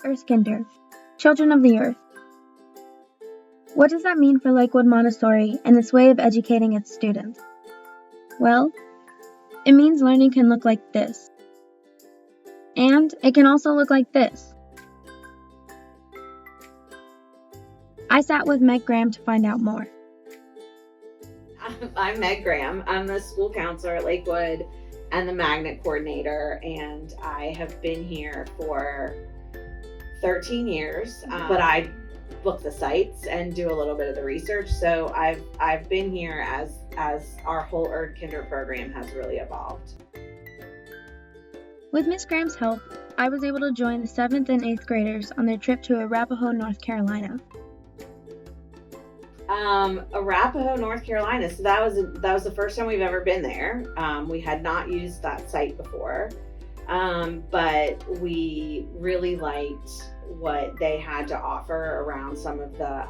Erdkinder, children of the earth. What does that mean for Lakewood Montessori and its way of educating its students? Well, it means learning can look like this. And it can also look like this. I sat with Meg Graham to find out more. I'm Meg Graham. I'm the school counselor at Lakewood and the magnet coordinator, and I have been here for 13 years, but I book the sites and do a little bit of the research. So I've been here as our whole Erdkinder program has really evolved. With Miss Graham's help, I was able to join the 7th and 8th graders on their trip to Arapahoe, North Carolina. Arapahoe, North Carolina. So that was the first time we've ever been there. We had not used that site before, but we really liked what they had to offer around some of the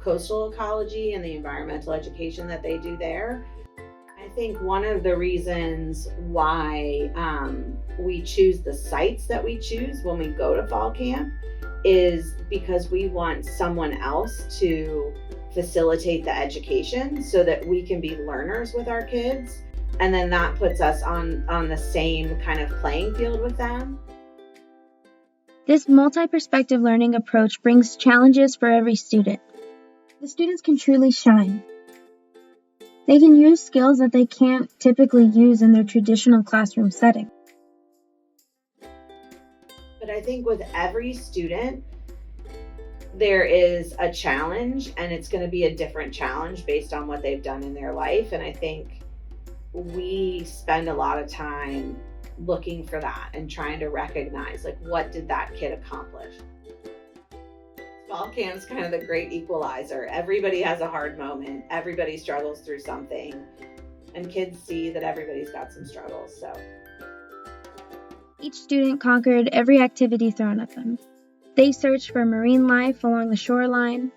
coastal ecology and the environmental education that they do there. I think one of the reasons why we choose the sites that we choose when we go to fall camp is because we want someone else to facilitate the education so that we can be learners with our kids, and then that puts us on the same kind of playing field with them. This multi-perspective learning approach brings challenges for every student. The students can truly shine. They can use skills that they can't typically use in their traditional classroom setting. But I think with every student, there is a challenge, and it's going to be a different challenge based on what they've done in their life. And I think we spend a lot of time looking for that and trying to recognize, like, what did that kid accomplish? Fall camp's kind of the great equalizer. Everybody has a hard moment. Everybody struggles through something, and kids see that everybody's got some struggles. So each student conquered every activity thrown at them. They searched for marine life along the shoreline,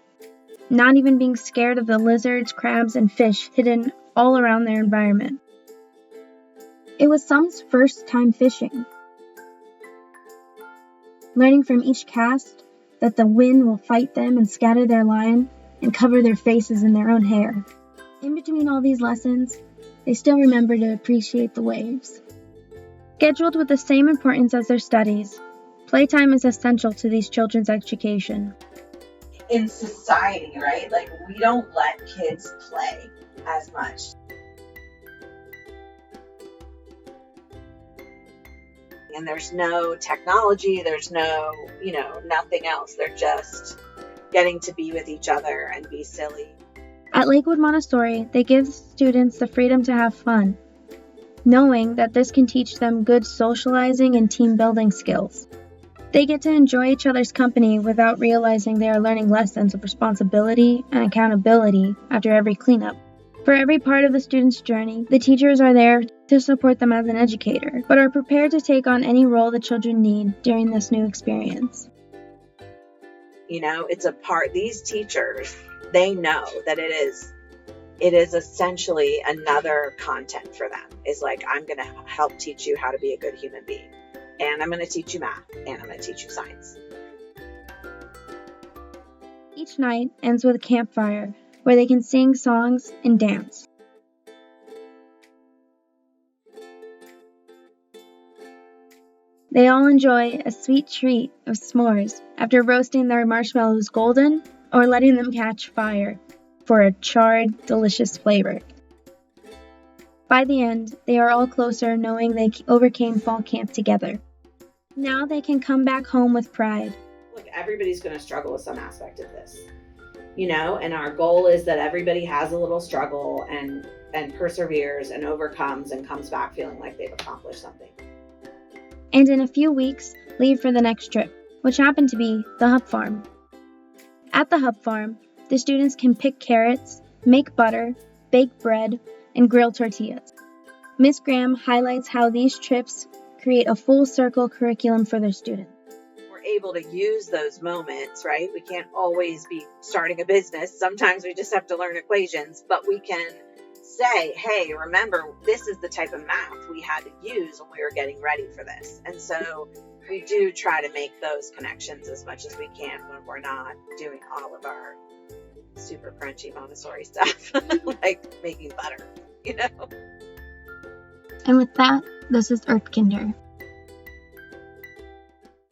not even being scared of the lizards, crabs, and fish hidden all around their environment. It was some's first time fishing. Learning from each cast that the wind will fight them and scatter their line and cover their faces in their own hair. In between all these lessons, they still remember to appreciate the waves. Scheduled with the same importance as their studies, playtime is essential to these children's education. In society, right? Like, we don't let kids play as much. And there's no technology, there's no, nothing else. They're just getting to be with each other and be silly. At Lakewood Montessori, they give students the freedom to have fun, knowing that this can teach them good socializing and team building skills. They get to enjoy each other's company without realizing they are learning lessons of responsibility and accountability after every cleanup. For every part of the student's journey, the teachers are there to support them as an educator, but are prepared to take on any role the children need during this new experience. It's a part, these teachers, they know that it is essentially another content for them. It's like, I'm going to help teach you how to be a good human being. And I'm going to teach you math, and I'm going to teach you science. Each night ends with a campfire where they can sing songs and dance. They all enjoy a sweet treat of s'mores after roasting their marshmallows golden or letting them catch fire for a charred, delicious flavor. By the end, they are all closer knowing they overcame fall camp together. Now they can come back home with pride. Look, everybody's going to struggle with some aspect of this, and our goal is that everybody has a little struggle and perseveres and overcomes and comes back feeling like they've accomplished something. And in a few weeks, leave for the next trip, which happened to be the Hub Farm. At the Hub Farm, the students can pick carrots, make butter, bake bread, and grill tortillas. Ms. Graham highlights how these trips create a full circle curriculum for their students. We're able to use those moments, right? We can't always be starting a business. Sometimes we just have to learn equations, but we can say, hey, remember, this is the type of math we had to use when we were getting ready for this. And so we do try to make those connections as much as we can when we're not doing all of our super crunchy Montessori stuff, like making butter, you know? And with that, this is Erdkinder.